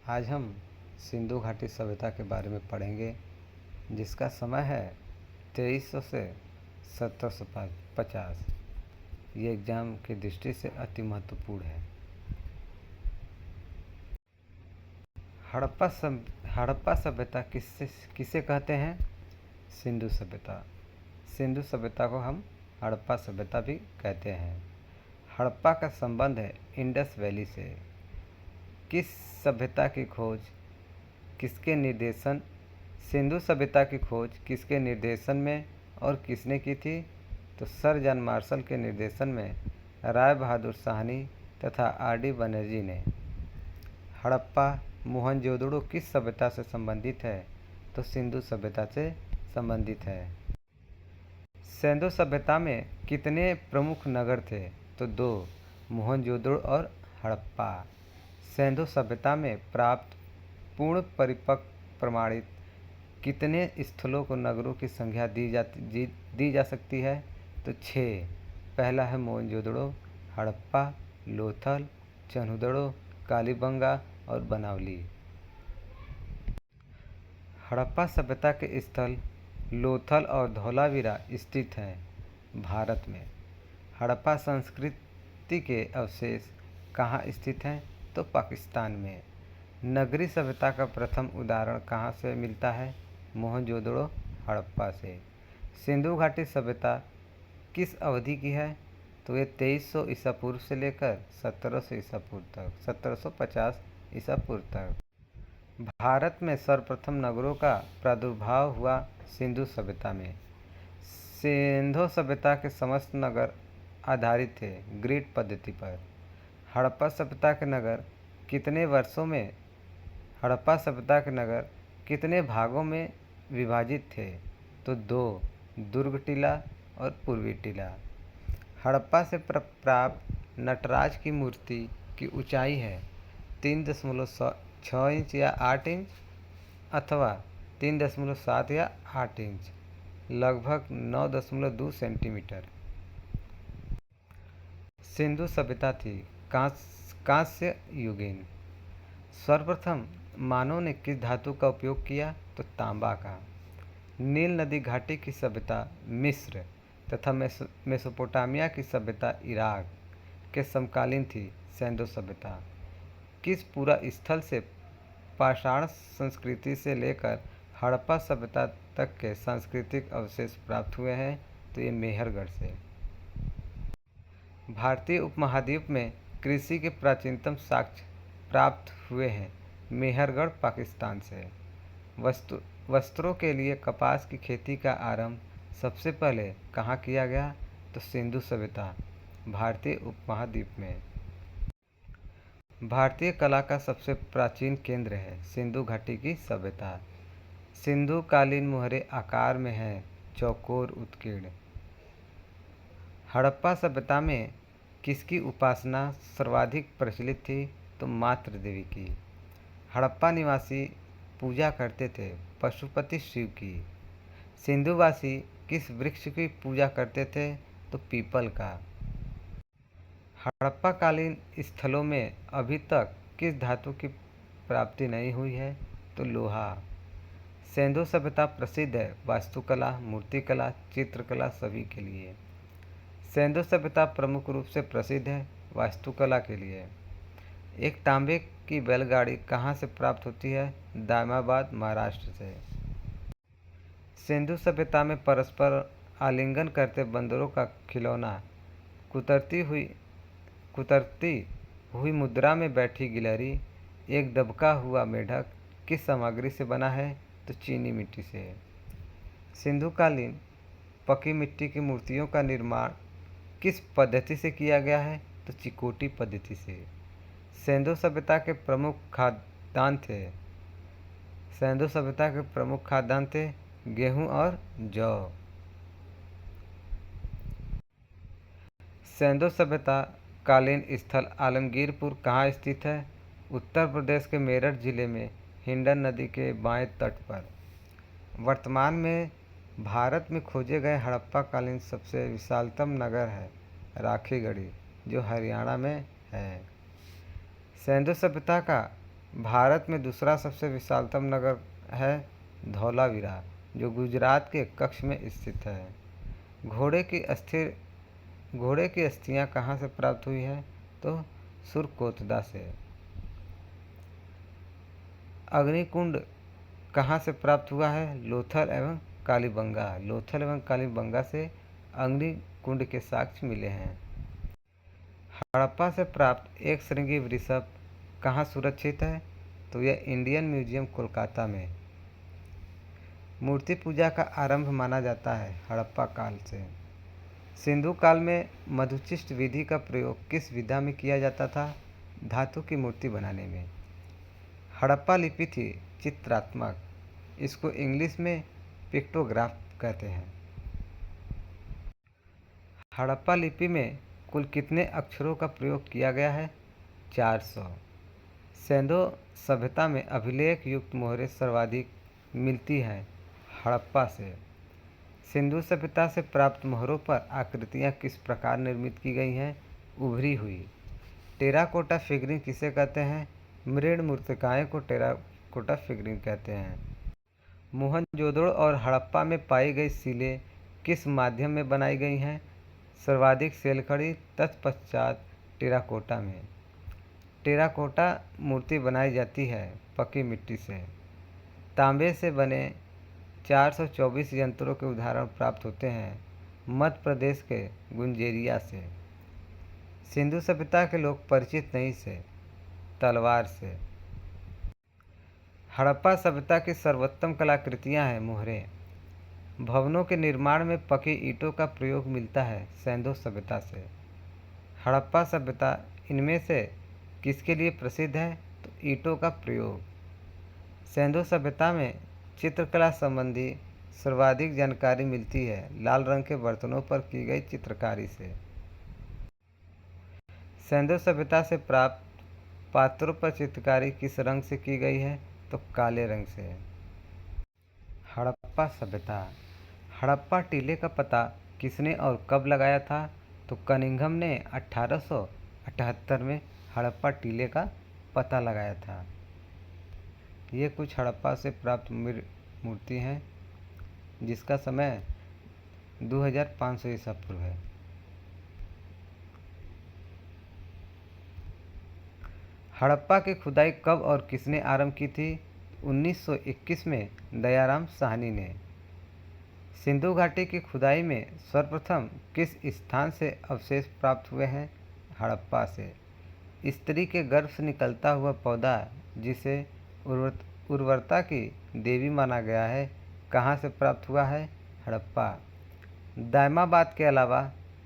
आज हम सिंधु घाटी सभ्यता के बारे में पढ़ेंगे, जिसका समय है 2300 से 1750। ये एग्ज़ाम की दृष्टि से अति महत्वपूर्ण है। हड़प्पा सभ्यता किसे कहते हैं? सिंधु सभ्यता। सिंधु सभ्यता को हम हड़प्पा सभ्यता भी कहते हैं। हड़प्पा का संबंध है इंडस वैली से। किस सभ्यता की खोज किसके निर्देशन सिंधु सभ्यता की खोज किसके निर्देशन में और किसने की थी? तो सर जॉन मार्शल के निर्देशन में राय बहादुर साहनी तथा आर.डी. बनर्जी ने। हड़प्पा मोहनजोदड़ो किस सभ्यता से संबंधित है? तो सिंधु सभ्यता से संबंधित है। सिंधु सभ्यता में कितने प्रमुख नगर थे? तो 2, मोहनजोदड़ो और हड़प्पा। सिंधु सभ्यता में प्राप्त पूर्ण परिपक्व प्रमाणित कितने स्थलों को नगरों की संज्ञा दी जा सकती है? तो 6। पहला है मोहनजोदड़ो, हड़प्पा, लोथल, चन्हुदड़ो, कालीबंगा और बनावली। हड़प्पा सभ्यता के स्थल लोथल और धौलावीरा स्थित हैं भारत में। हड़प्पा संस्कृति के अवशेष कहाँ स्थित हैं? तो पाकिस्तान में। नगरीय सभ्यता का प्रथम उदाहरण कहाँ से मिलता है? मोहनजोदड़ो, हड़प्पा से। सिंधु घाटी सभ्यता किस अवधि की है? तो ये 2300 ईसा पूर्व से लेकर 1700 ईसा पूर्व तक, 1750 ईसा पूर्व तक। भारत में सर्वप्रथम नगरों का प्रादुर्भाव हुआ सिंधु सभ्यता में। सिंधु सभ्यता के समस्त नगर आधारित थे ग्रिड पद्धति पर। हड़प्पा सभ्यता के नगर कितने भागों में विभाजित थे? तो 2, दुर्ग टीला और पूर्वी टीला। हड़प्पा से प्राप्त नटराज की मूर्ति की ऊंचाई है 3.6 इंच या 8 इंच अथवा 3.7 या 8 इंच, लगभग 9.2 सेंटीमीटर। सिंधु सभ्यता थी कांस्य युगीन। सर्वप्रथम मानव ने किस धातु का उपयोग किया? तो तांबा का। नील नदी घाटी की सभ्यता मिस्र तथा मेसोपोटामिया की सभ्यता इराक के समकालीन थी। सिंधु सभ्यता किस पूरा स्थल से पाषाण संस्कृति से लेकर हड़प्पा सभ्यता तक के सांस्कृतिक अवशेष प्राप्त हुए हैं? तो ये मेहरगढ़ से। भारतीय उपमहाद्वीप में कृषि के प्राचीनतम साक्ष्य प्राप्त हुए हैं मेहरगढ़, पाकिस्तान से। वस्त्रों के लिए कपास की खेती का आरंभ सबसे पहले कहाँ किया गया? तो सिंधु सभ्यता, भारतीय उपमहाद्वीप में। भारतीय कला का सबसे प्राचीन केंद्र है सिंधु घाटी की सभ्यता। सिंधु कालीन मुहरे आकार में हैं, चौकोर उत्कीर्ण। हड़प्पा सभ्यता में किसकी उपासना सर्वाधिक प्रचलित थी? तो मातृ देवी की। हड़प्पा निवासी पूजा करते थे पशुपति शिव की। सिंधुवासी किस वृक्ष की पूजा करते थे? तो पीपल का। हड़प्पा कालीन स्थलों में अभी तक किस धातु की प्राप्ति नहीं हुई है? तो लोहा। सिंधु सभ्यता प्रसिद्ध है वास्तुकला, मूर्तिकला, चित्रकला सभी के लिए। सिंधु सभ्यता प्रमुख रूप से प्रसिद्ध है वास्तुकला के लिए। एक तांबे की बैलगाड़ी कहाँ से प्राप्त होती है? दामाबाद, महाराष्ट्र से। सिंधु सभ्यता में परस्पर आलिंगन करते बंदरों का खिलौना कुतरती हुई मुद्रा में बैठी गिलहरी, एक दबका हुआ मेढक किस सामग्री से बना है? तो चीनी मिट्टी से। सिंधुकालीन पकी मिट्टी की मूर्तियों का निर्माण किस पद्धति से किया गया है? तो चिकोटी पद्धति से। सिंधु सभ्यता के प्रमुख खाद्यान्न थे गेहूं और जौ। सिंधु सभ्यता कालीन स्थल आलमगीरपुर कहाँ स्थित है? उत्तर प्रदेश के मेरठ जिले में हिंडन नदी के बाएं तट पर। वर्तमान में भारत में खोजे गए हड़प्पा कालीन सबसे विशालतम नगर है राखीगढ़ी, जो हरियाणा में है। सिंधु सभ्यता का भारत में दूसरा सबसे विशालतम नगर है धौलावीरा, जो गुजरात के कच्छ में स्थित है। घोड़े की अस्थियां कहाँ से प्राप्त हुई है? तो सुरकोतदा से। अग्निकुंड कहाँ से प्राप्त हुआ है? लोथल एवं कालीबंगा से अग्निकुंड के साक्ष्य मिले हैं। हड़प्पा से प्राप्त एक श्रृंगी वृषभ कहाँ सुरक्षित है? तो यह इंडियन म्यूजियम कोलकाता में। मूर्ति पूजा का आरंभ माना जाता है हड़प्पा काल से। सिंधु काल में मधुचिष्ट विधि का प्रयोग किस विधा में किया जाता था? धातु की मूर्ति बनाने में। हड़प्पा लिपि थी चित्रात्मक, इसको इंग्लिश में पिक्टोग्राफ कहते हैं। हड़प्पा लिपि में कुल कितने अक्षरों का प्रयोग किया गया है? 400। सिंधु सभ्यता में अभिलेख युक्त मोहरें सर्वाधिक मिलती हैं हड़प्पा से। सिंधु सभ्यता से प्राप्त मोहरों पर आकृतियाँ किस प्रकार निर्मित की गई हैं? उभरी हुई। टेराकोटा फिगरिंग किसे कहते हैं? मृण मूर्तिकाएँ को टेराकोटा फिगरिंग कहते हैं। मोहनजोदड़ो और हड़प्पा में पाई गई सीलें किस माध्यम में बनाई गई हैं? सर्वाधिक सेलखड़ी तत्पश्चात टेराकोटा में। टेराकोटा मूर्ति बनाई जाती है पकी मिट्टी से। तांबे से बने 424 यंत्रों के उदाहरण प्राप्त होते हैं मध्य प्रदेश के गुंजेरिया से। सिंधु सभ्यता के लोग परिचित नहीं से तलवार से। हड़प्पा सभ्यता की सर्वोत्तम कलाकृतियाँ हैं मोहरें। भवनों के निर्माण में पकी ईंटों का प्रयोग मिलता है सिंधु सभ्यता से। हड़प्पा सभ्यता इनमें से किसके लिए प्रसिद्ध है? तो ईंटों का प्रयोग। सिंधु सभ्यता में चित्रकला संबंधी सर्वाधिक जानकारी मिलती है लाल रंग के बर्तनों पर की गई चित्रकारी से। सिंधु सभ्यता से प्राप्त पात्रों पर चित्रकारी किस रंग से की गई है? तो काले रंग से। हड़प्पा सभ्यता। हड़प्पा टीले का पता किसने और कब लगाया था? तो कनिंघम ने 1878 में हड़प्पा टीले का पता लगाया था। ये कुछ हड़प्पा से प्राप्त मूर्ति हैं जिसका समय 2500 ईसा पूर्व है। हड़प्पा की खुदाई कब और किसने आरंभ की थी? 1921 में दयाराम साहनी ने। सिंधु घाटी की खुदाई में सर्वप्रथम किस स्थान से अवशेष प्राप्त हुए हैं? हड़प्पा से। स्त्री के गर्भ से निकलता हुआ पौधा जिसे उर्वरता की देवी माना गया है, कहाँ से प्राप्त हुआ है? हड़प्पा। दायमाबाद के अलावा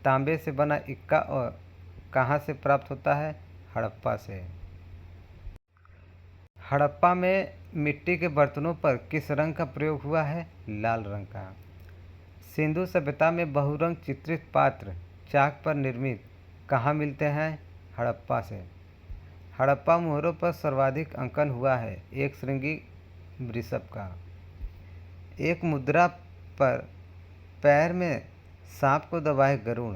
तांबे से बना इक्का और कहाँ से प्राप्त होता है? हड़प्पा से। हड़प्पा में मिट्टी के बर्तनों पर किस रंग का प्रयोग हुआ है? लाल रंग का। सिंधु सभ्यता में बहुरंग चित्रित पात्र चाक पर निर्मित कहाँ मिलते हैं? हड़प्पा से। हड़प्पा मोहरों पर सर्वाधिक अंकन हुआ है एक श्रृंगी वृषभ का। एक मुद्रा पर पैर में सांप को दबाए गरुड़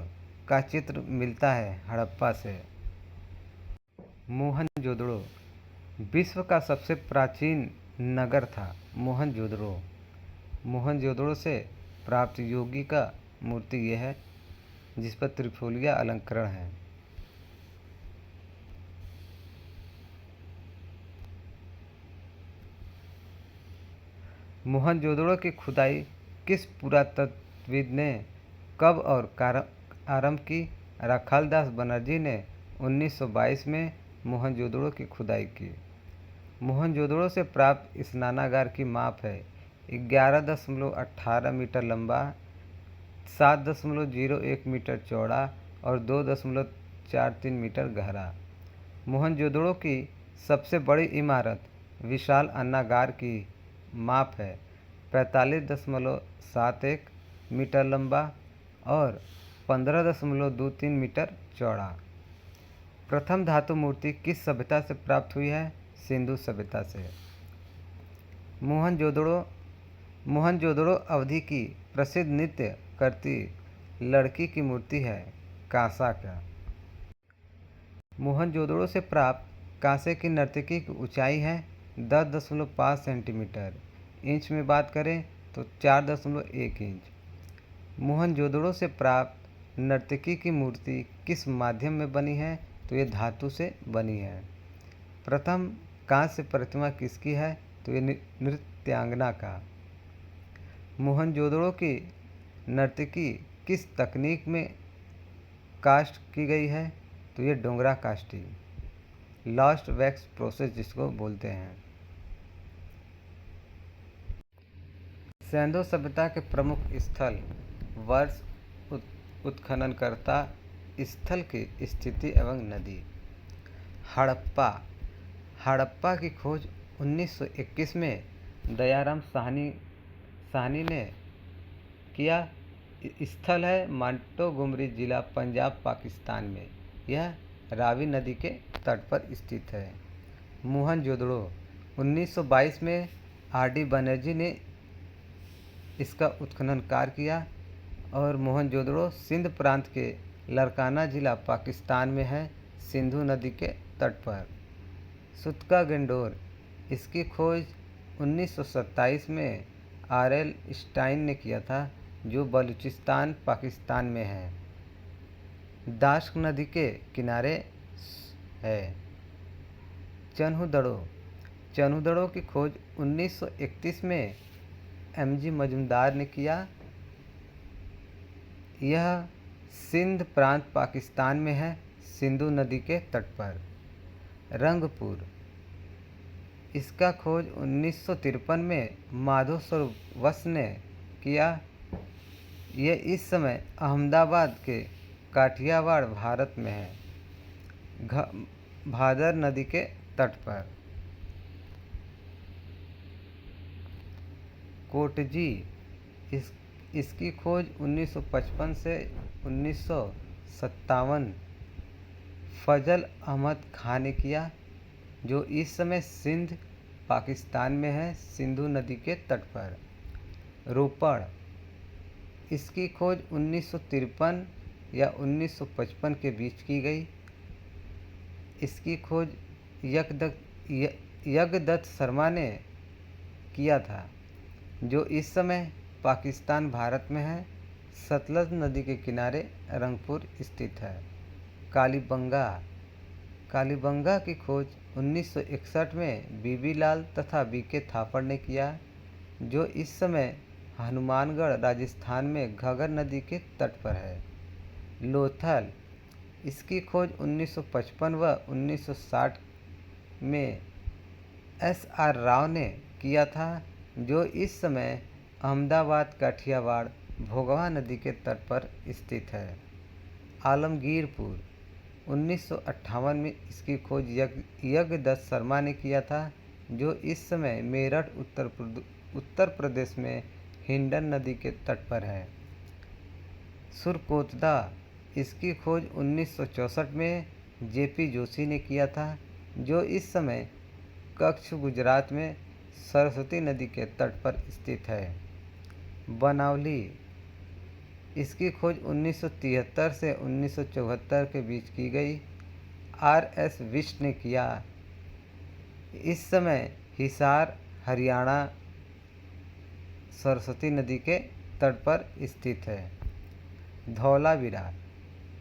का चित्र मिलता है हड़प्पा से। मोहनजोदड़ो विश्व का सबसे प्राचीन नगर था मोहनजोदड़ो। मोहनजोदड़ो से प्राप्त योगी का मूर्ति यह है जिस पर त्रिफोलिया अलंकरण है। मोहनजोदड़ो की खुदाई किस पुरातत्वविद ने कब और आरंभ की? राखालदास बनर्जी ने 1922 में मोहनजोदड़ो की खुदाई की। मोहनजोदड़ो से प्राप्त स्नानागार की माप है 11.18 मीटर लंबा, 7.01 मीटर चौड़ा और 2.43 मीटर गहरा। मोहनजोदड़ो की सबसे बड़ी इमारत विशाल अन्नागार की माप है 45.71 मीटर लंबा और 15.23 मीटर चौड़ा। प्रथम धातु मूर्ति किस सभ्यता से प्राप्त हुई है? सिंधु सभ्यता से। मोहनजोदड़ो अवधि की प्रसिद्ध नृत्य करती लड़की की मूर्ति है कांसा का। मोहनजोदड़ो से प्राप्त कांसे की नर्तकी की ऊंचाई है 10.5 सेंटीमीटर। इंच में बात करें तो 4.1 इंच। मोहनजोदड़ो से प्राप्त नर्तकी की मूर्ति किस माध्यम में बनी है? तो ये धातु से बनी है। प्रथम कांस्य प्रतिमा किसकी है? तो ये नृत्यांगना का। मोहनजोदड़ो की नर्तकी किस तकनीक में कास्ट की गई है? तो ये Dongra casting, lost wax process जिसको बोलते हैं। सिंधु सभ्यता के प्रमुख स्थल, वर्ष, उत्खननकर्ता, स्थल की स्थिति एवं नदी। हड़प्पा। हड़प्पा की खोज 1921 में दयाराम साहनी ने किया। स्थल है मोंटगोमरी जिला, पंजाब, पाकिस्तान में। यह रावी नदी के तट पर स्थित है। मोहनजोदड़ो 1922 में आर.डी. बनर्जी ने इसका उत्खनन कार्य किया और मोहनजोदड़ो सिंध प्रांत के लरकाना जिला, पाकिस्तान में है, सिंधु नदी के तट पर। सुतका गेंडोर, इसकी खोज 1927 में आर.एल. स्टाइन ने किया था, जो बलूचिस्तान, पाकिस्तान में है, दाश्क नदी के किनारे है। चन्हुदड़ो की खोज 1931 में एम.जी. मजूमदार ने किया। यह सिंध प्रांत, पाकिस्तान में है, सिंधु नदी के तट पर। रंगपुर, इसका खोज 1953 में माधव स्वरूप वत्स ने किया। यह इस समय अहमदाबाद के काठियावाड़, भारत में है, भादर नदी के तट पर। कोटजी, इसकी खोज 1955 से 1957 फजल अहमद खान ने किया, जो इस समय सिंध, पाकिस्तान में है, सिंधु नदी के तट पर। रोपड़, इसकी खोज 1953 या 1955 के बीच की गई। इसकी खोज यज्ञदत्त शर्मा ने किया था, जो इस समय पाकिस्तान, भारत में है, सतलज नदी के किनारे रंगपुर स्थित है। कालीबंगा की खोज 1961 में बीबी लाल तथा बी.के. थापड़ ने किया, जो इस समय हनुमानगढ़, राजस्थान में घगर नदी के तट पर है। लोथल, इसकी खोज 1955 व 1960 में एस.आर. राव ने किया था, जो इस समय अहमदाबाद, काठियावाड़, भोगवा नदी के तट पर स्थित है। आलमगीरपुर, 1958 में इसकी खोज यज्ञदत्त शर्मा ने किया था, जो इस समय मेरठ, उत्तर प्रदेश में हिंडन नदी के तट पर है। सुरकोतदा, इसकी खोज 1964 में जे.पी. जोशी ने किया था, जो इस समय कच्छ, गुजरात में सरस्वती नदी के तट पर स्थित है। बनावली, इसकी खोज 1973 से 1974 के बीच की गई। आर.एस. बिष्ट ने किया। इस समय हिसार, हरियाणा, सरस्वती नदी के तट पर स्थित है। धौलावीरा,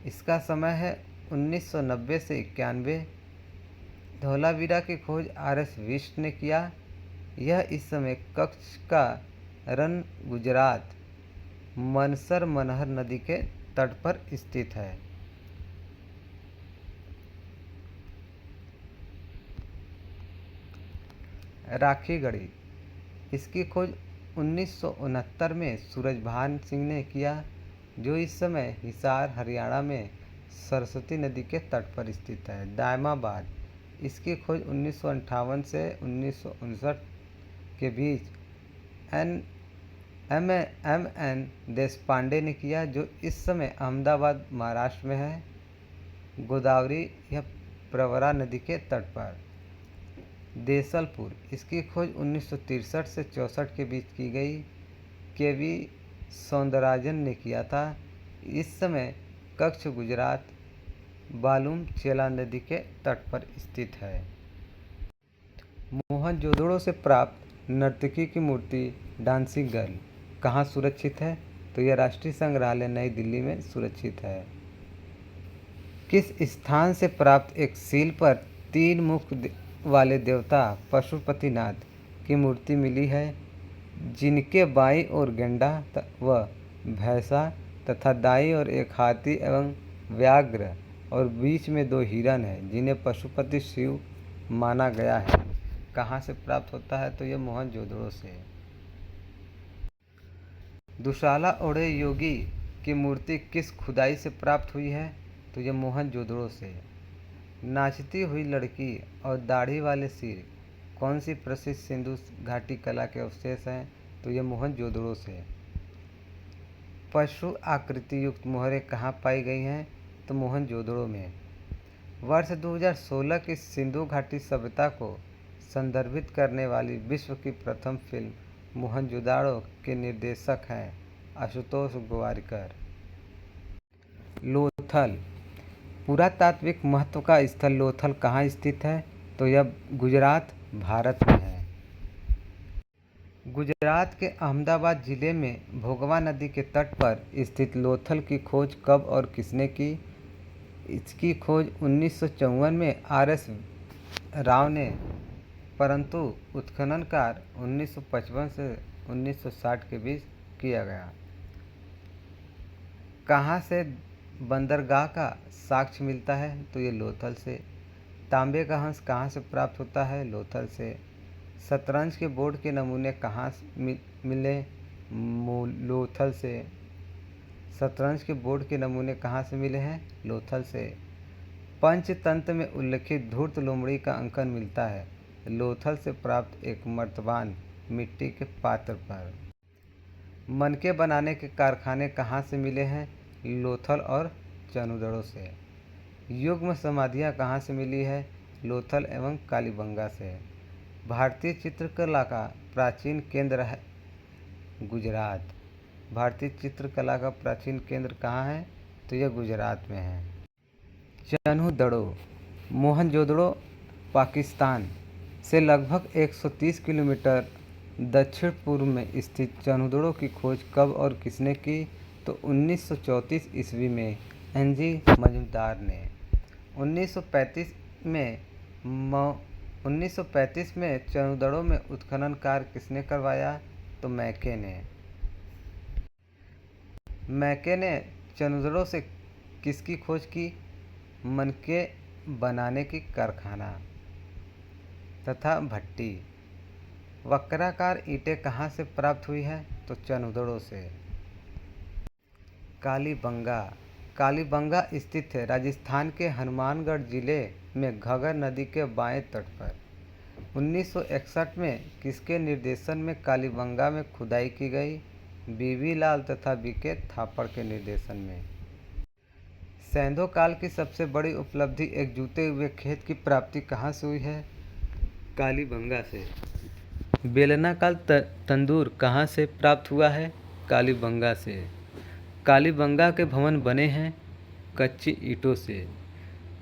इसका समय है 1990 से 91। धौलावीरा की खोज आर.एस. बिष्ट ने किया। यह इस समय कच्छ का रण, गुजरात, मनसर मनहर नदी के तट पर स्थित है। राखीगढ़ी, इसकी खोज 1969 में सूरजभान सिंह ने किया, जो इस समय हिसार, हरियाणा में सरस्वती नदी के तट पर स्थित है। दायमाबाद, इसकी खोज 1958 से 1959 के बीच एम.एन. देशपांडे ने किया, जो इस समय अहमदाबाद, महाराष्ट्र में है, गोदावरी या प्रवरा नदी के तट पर। देसलपुर, इसकी खोज 1963 से 64 के बीच की गई। के.वी. सौंदराजन ने किया था। इस समय कच्छ, गुजरात, बालूम चेला नदी के तट पर स्थित है। मोहनजोदड़ो से प्राप्त नर्तकी की मूर्ति डांसिंग गर्ल कहाँ सुरक्षित है? तो यह राष्ट्रीय संग्रहालय नई दिल्ली में सुरक्षित है। किस स्थान से प्राप्त एक सील पर 3 मुख वाले देवता पशुपतिनाथ की मूर्ति मिली है, जिनके बाईं ओर गैंडा व भैंसा तथा दाईं ओर एक हाथी एवं व्याघ्र और बीच में 2 हिरण हैं, जिन्हें पशुपति शिव माना गया है। कहाँ से प्राप्त होता है? तो यह मोहनजोदड़ो से। दुशाला ओढ़े योगी की मूर्ति किस खुदाई से प्राप्त हुई है? तो यह मोहनजोदड़ो से। नाचती हुई लड़की और दाढ़ी वाले सिर कौन सी प्रसिद्ध सिंधु घाटी कला के अवशेष हैं? तो यह मोहनजोदड़ो से। पशु आकृति युक्त मोहरें कहाँ पाई गई हैं? तो मोहनजोदड़ो में। वर्ष 2016 की सिंधु घाटी सभ्यता को संदर्भित करने वाली विश्व की प्रथम फिल्म मोहनजोदड़ो के निर्देशक हैं आशुतोष गोवारिकर। लोथल पुरातात्विक महत्व का स्थल लोथल कहाँ स्थित है? तो यह गुजरात, भारत में है। गुजरात के अहमदाबाद जिले में भोगवा नदी के तट पर स्थित लोथल की खोज कब और किसने की? इसकी खोज 1954 में RS राव ने, परंतु उत्खनन कार्य 1955 से 1960 के बीच किया गया। कहाँ से बंदरगाह का साक्ष्य मिलता है? तो ये लोथल से। तांबे का हंस कहाँ से प्राप्त होता है? लोथल से। शतरंज के बोर्ड के नमूने कहाँ मिले? लोथल से। शतरंज के बोर्ड के नमूने कहाँ से मिले हैं? लोथल से। पंचतंत्र में उल्लिखित धूर्त लोमड़ी का अंकन मिलता है लोथल से प्राप्त एक मर्तबान मिट्टी के पात्र पर। मनके बनाने के कारखाने कहाँ से मिले हैं? लोथल और चनुदड़ो से। युग्म समाधियाँ कहाँ से मिली है? लोथल एवं कालीबंगा से। भारतीय चित्रकला का प्राचीन केंद्र है गुजरात। भारतीय चित्रकला का प्राचीन केंद्र कहाँ है? तो यह गुजरात में है। चन्हुदड़ो मोहनजोदड़ो पाकिस्तान से लगभग 130 किलोमीटर दक्षिण पूर्व में स्थित चन्हुदड़ो की खोज कब और किसने की? तो 1934 ईस्वी में NG मजूमदार ने। 1935 में चन्हुदड़ो में उत्खनन कार्य किसने करवाया? तो मैके ने। मैके ने चन्हुदड़ो से किसकी खोज की? मनके बनाने की कारखाना तथा भट्टी। वक्राकार ईंटें कहाँ से प्राप्त हुई है? तो चन्हुदड़ो से। कालीबंगा कालीबंगा स्थित है राजस्थान के हनुमानगढ़ जिले में घगर नदी के बाएं तट पर। 1961 में किसके निर्देशन में कालीबंगा में खुदाई की गई? BV लाल तथा BK थापड़ के निर्देशन में। सैंधो काल की सबसे बड़ी उपलब्धि एक जूते हुए खेत की प्राप्ति कहाँ से हुई है? कालीबंगा से। बेलनाकार तंदूर कहाँ से प्राप्त हुआ है? कालीबंगा से। कालीबंगा के भवन बने हैं कच्ची ईंटों से।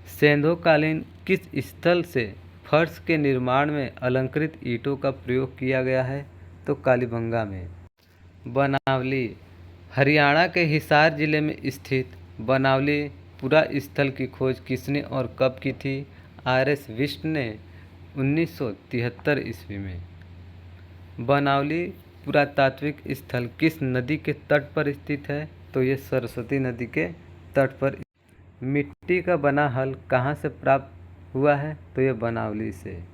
सैंधोकालीन किस स्थल से फर्श के निर्माण में अलंकृत ईंटों का प्रयोग किया गया है? तो कालीबंगा में। बनावली हरियाणा के हिसार जिले में स्थित बनावली पुरा स्थल की खोज किसने और कब की थी? RS विष्ट ने 1973 ईस्वी में। बनावली पुरातात्विक स्थल किस नदी के तट पर स्थित है? तो ये सरस्वती नदी के तट पर। मिट्टी का बना हल कहाँ से प्राप्त हुआ है? तो ये बनावली से।